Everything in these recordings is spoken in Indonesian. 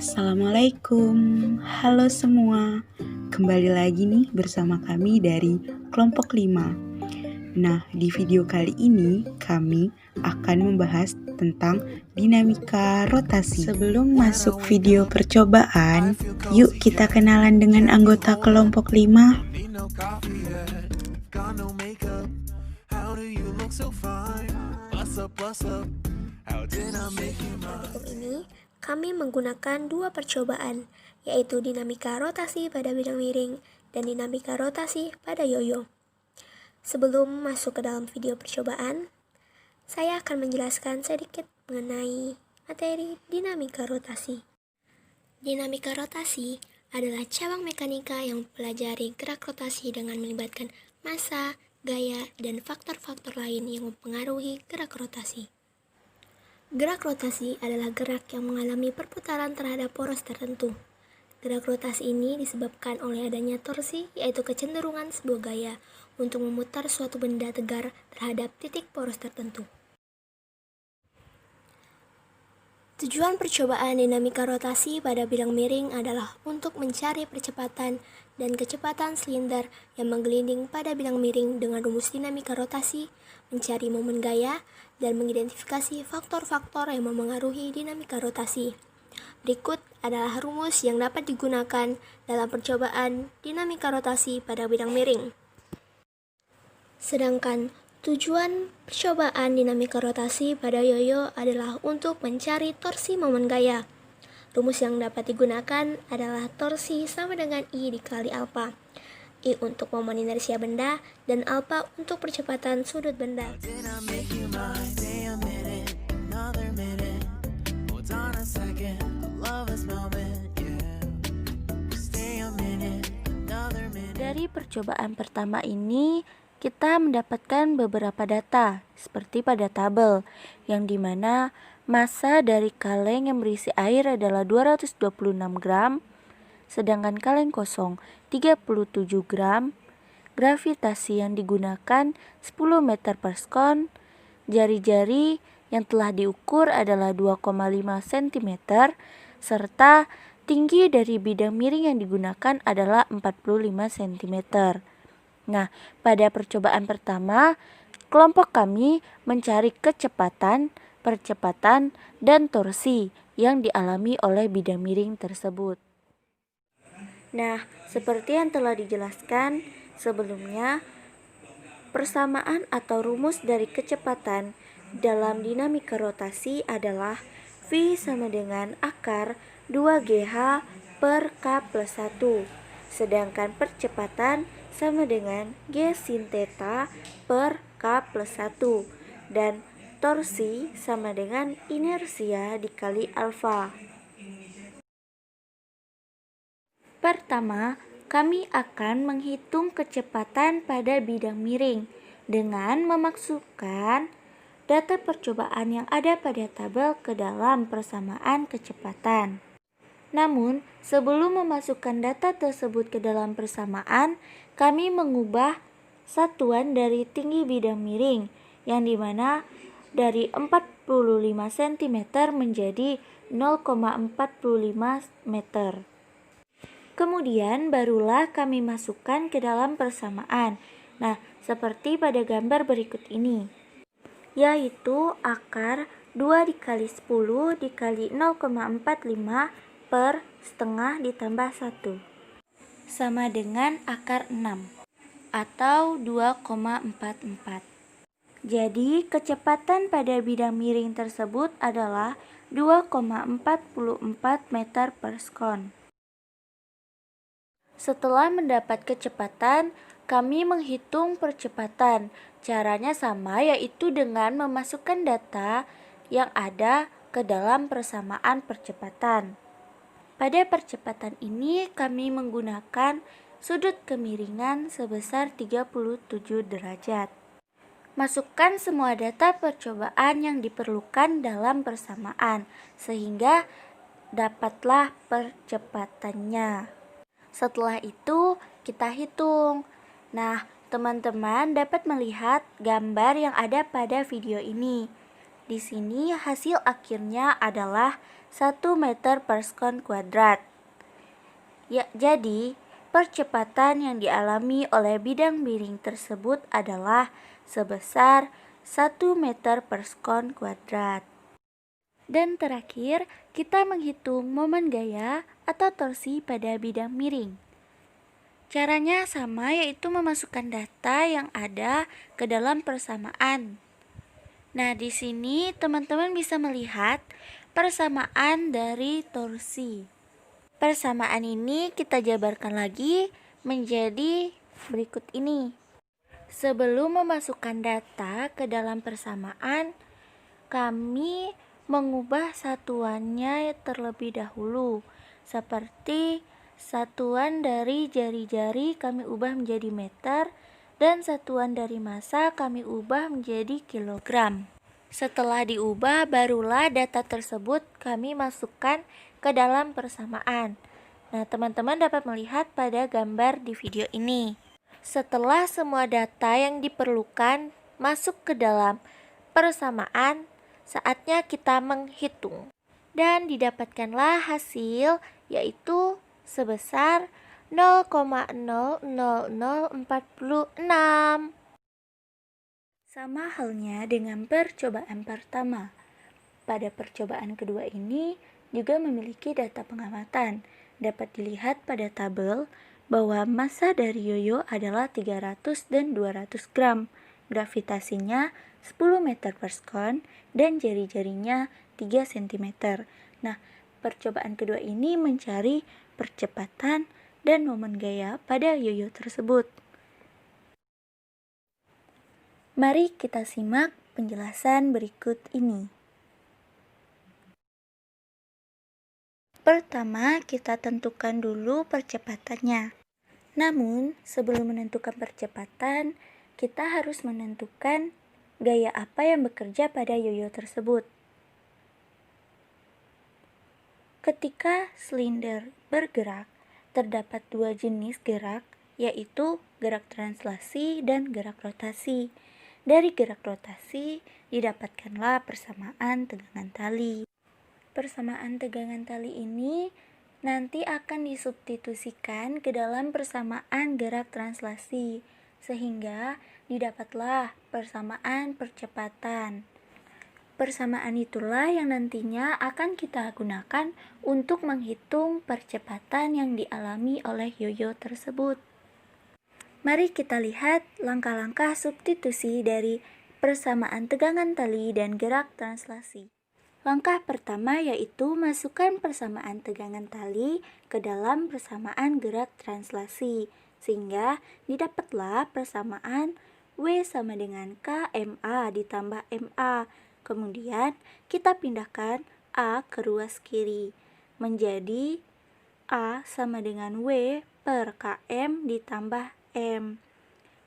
Assalamualaikum, halo semua. Kembali lagi nih bersama kami dari kelompok 5. Nah, di video kali ini kami akan membahas tentang dinamika rotasi. Sebelum masuk video percobaan, yuk kita kenalan dengan anggota kelompok 5. Praktikum ini kami menggunakan dua percobaan, yaitu dinamika rotasi pada bidang miring dan dinamika rotasi pada yoyo. Sebelum masuk ke dalam video percobaan, saya akan menjelaskan sedikit mengenai materi dinamika rotasi. Dinamika rotasi adalah cabang mekanika yang mempelajari gerak rotasi dengan melibatkan massa, gaya, dan faktor-faktor lain yang mempengaruhi gerak rotasi. Gerak rotasi adalah gerak yang mengalami perputaran terhadap poros tertentu. Gerak rotasi ini disebabkan oleh adanya torsi, yaitu kecenderungan sebuah gaya untuk memutar suatu benda tegar terhadap titik poros tertentu. Tujuan percobaan dinamika rotasi pada bidang miring adalah untuk mencari percepatan dan kecepatan silinder yang menggelinding pada bidang miring dengan rumus dinamika rotasi, mencari momen gaya, dan mengidentifikasi faktor-faktor yang memengaruhi dinamika rotasi. Berikut adalah rumus yang dapat digunakan dalam percobaan dinamika rotasi pada bidang miring. Sedangkan tujuan percobaan dinamika rotasi pada yoyo adalah untuk mencari torsi momen gaya. Rumus yang dapat digunakan adalah torsi sama dengan I dikali alfa. I untuk momen inersia benda dan alfa untuk percepatan sudut benda. Dari percobaan pertama ini, kita mendapatkan beberapa data, seperti pada tabel, yang dimana massa dari kaleng yang berisi air adalah 226 gram, sedangkan kaleng kosong 37 gram, gravitasi yang digunakan 10 meter per sekon, jari-jari yang telah diukur adalah 2,5 cm, serta tinggi dari bidang miring yang digunakan adalah 45 cm. Nah, pada percobaan pertama, kelompok kami mencari kecepatan, percepatan, dan torsi yang dialami oleh bidang miring tersebut. Nah, seperti yang telah dijelaskan sebelumnya, persamaan atau rumus dari kecepatan dalam dinamika rotasi adalah V sama dengan akar 2GH per K plus 1, sedangkan percepatan sama dengan G sin theta per K plus 1, dan torsi sama dengan inersia dikali alfa. Pertama, kami akan menghitung kecepatan pada bidang miring dengan memasukkan data percobaan yang ada pada tabel ke dalam persamaan kecepatan. Namun, sebelum memasukkan data tersebut ke dalam persamaan, kami mengubah satuan dari tinggi bidang miring, yang dimana dari 45 cm menjadi 0,45 meter. Kemudian barulah kami masukkan ke dalam persamaan. Nah, seperti pada gambar berikut ini, yaitu akar 2 dikali 10 dikali 0,45 per setengah ditambah 1 sama dengan akar 6 atau 2,44. Jadi kecepatan pada bidang miring tersebut adalah 2,44 meter per sekon. Setelah mendapat kecepatan, kami menghitung percepatan. Caranya sama, yaitu dengan memasukkan data yang ada ke dalam persamaan percepatan. Pada percepatan ini kami menggunakan sudut kemiringan sebesar 37 derajat. Masukkan semua data percobaan yang diperlukan dalam persamaan, sehingga dapatlah percepatannya. Setelah itu kita hitung. Nah, teman-teman dapat melihat gambar yang ada pada video ini. Di sini hasil akhirnya adalah 1 meter per sekon kuadrat. Ya, jadi percepatan yang dialami oleh bidang miring tersebut adalah sebesar 1 meter per sekon kuadrat. Dan terakhir, kita menghitung momen gaya atau torsi pada bidang miring. Caranya sama, yaitu memasukkan data yang ada ke dalam persamaan. Nah, di sini teman-teman bisa melihat persamaan dari torsi. Persamaan ini kita jabarkan lagi menjadi berikut ini. Sebelum memasukkan data ke dalam persamaan, kami mengubah satuannya terlebih dahulu. Seperti satuan dari jari-jari kami ubah menjadi meter, dan satuan dari massa kami ubah menjadi kilogram. Setelah diubah, barulah data tersebut kami masukkan ke dalam persamaan. Nah, teman-teman dapat melihat pada gambar di video ini. Setelah semua data yang diperlukan masuk ke dalam persamaan, saatnya kita menghitung. Dan didapatkanlah hasil, yaitu sebesar 0,00046. Sama halnya dengan percobaan pertama. Pada percobaan kedua ini juga memiliki data pengamatan. Dapat dilihat pada tabel bahwa massa dari yoyo adalah 300 dan 200 gram. Gravitasinya 10 meter per sekon dan jari-jarinya 3 cm. Nah, percobaan kedua ini mencari percepatan dan momen gaya pada yoyo tersebut. Mari kita simak penjelasan berikut ini. Pertama, kita tentukan dulu percepatannya. Namun, sebelum menentukan percepatan, kita harus menentukan gaya apa yang bekerja pada yoyo tersebut. Ketika silinder bergerak, terdapat dua jenis gerak, yaitu gerak translasi dan gerak rotasi. Dari gerak rotasi, didapatkanlah persamaan tegangan tali. Persamaan tegangan tali ini nanti akan disubstitusikan ke dalam persamaan gerak translasi, sehingga didapatlah persamaan percepatan. Persamaan itulah yang nantinya akan kita gunakan untuk menghitung percepatan yang dialami oleh yoyo tersebut. Mari kita lihat langkah-langkah substitusi dari persamaan tegangan tali dan gerak translasi. Langkah pertama yaitu masukkan persamaan tegangan tali ke dalam persamaan gerak translasi, sehingga didapatlah persamaan W sama dengan KMA ditambah MA. Kemudian kita pindahkan A ke ruas kiri, menjadi A sama dengan W per KM ditambah M.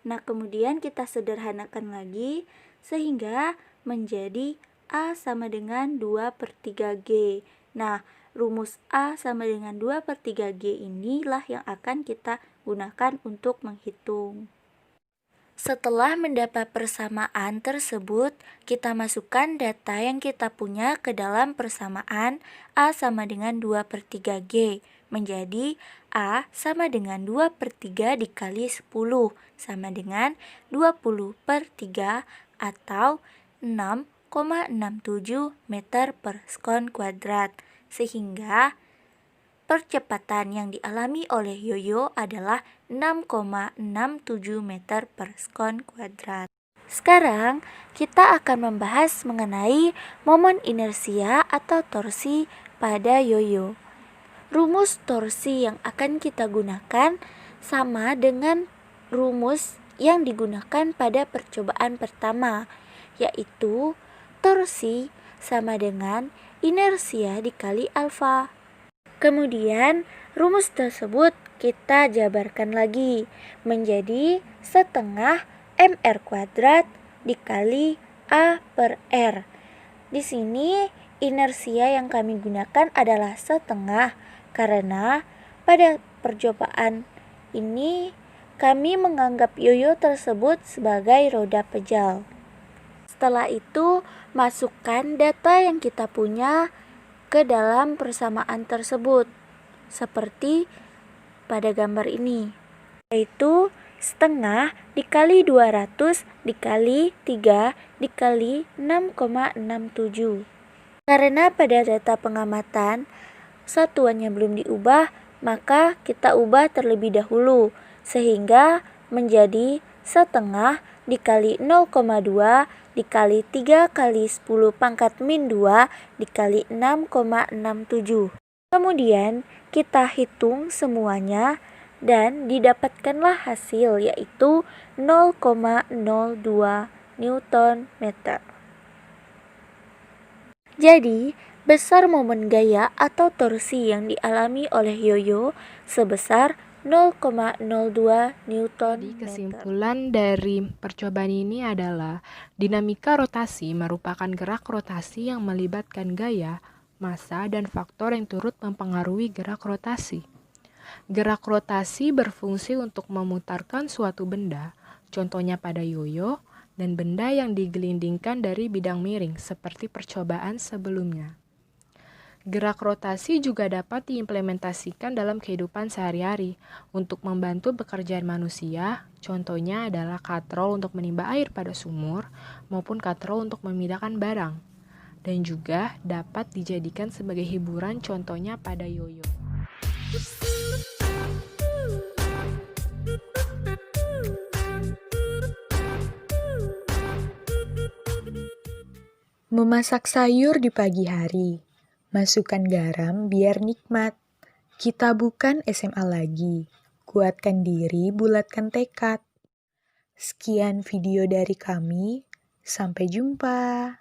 Nah, kemudian kita sederhanakan lagi sehingga menjadi A sama dengan 2 per 3G. Nah, rumus A sama dengan 2 per 3G inilah yang akan kita gunakan untuk menghitung. Setelah mendapat persamaan tersebut, kita masukkan data yang kita punya ke dalam persamaan A sama dengan 2 per 3G, menjadi A sama dengan 2 per 3 dikali 10, sama dengan 20 per 3 atau 6,67 meter per sekon kuadrat, sehingga percepatan yang dialami oleh yoyo adalah 6,67 meter per sekon kuadrat. Sekarang kita akan membahas mengenai momen inersia atau torsi pada yoyo. Rumus torsi yang akan kita gunakan sama dengan rumus yang digunakan pada percobaan pertama, yaitu torsi sama dengan inersia dikali alfa. Kemudian rumus tersebut kita jabarkan lagi menjadi setengah mr kuadrat dikali A per R. Di sini inersia yang kami gunakan adalah setengah karena pada percobaan ini kami menganggap yoyo tersebut sebagai roda pejal. Setelah itu, masukkan data yang kita punya ke dalam persamaan tersebut, seperti pada gambar ini, yaitu setengah dikali 200 dikali 3 dikali 6,67. Karena pada data pengamatan satuannya belum diubah, maka kita ubah terlebih dahulu, sehingga menjadi setengah dikali 0,2 dikali 3 kali 10 pangkat min 2 dikali 6,67. Kemudian kita hitung semuanya dan didapatkanlah hasil, yaitu 0,02 Newton meter. Jadi, besar momen gaya atau torsi yang dialami oleh yoyo sebesar 0,02 Newton Jadi meter. kesimpulan dari percobaan ini adalah dinamika rotasi merupakan gerak rotasi yang melibatkan gaya, massa, dan faktor yang turut mempengaruhi gerak rotasi. Gerak rotasi berfungsi untuk memutarkan suatu benda, contohnya pada yoyo, dan benda yang digelindingkan dari bidang miring seperti percobaan sebelumnya. Gerak rotasi juga dapat diimplementasikan dalam kehidupan sehari-hari untuk membantu pekerjaan manusia, contohnya adalah katrol untuk menimba air pada sumur maupun katrol untuk memindahkan barang. Dan juga dapat dijadikan sebagai hiburan, contohnya pada yoyo. Memasak sayur di pagi hari. Masukkan garam biar nikmat. Kita bukan SMA lagi. Kuatkan diri, bulatkan tekad. Sekian video dari kami. Sampai jumpa.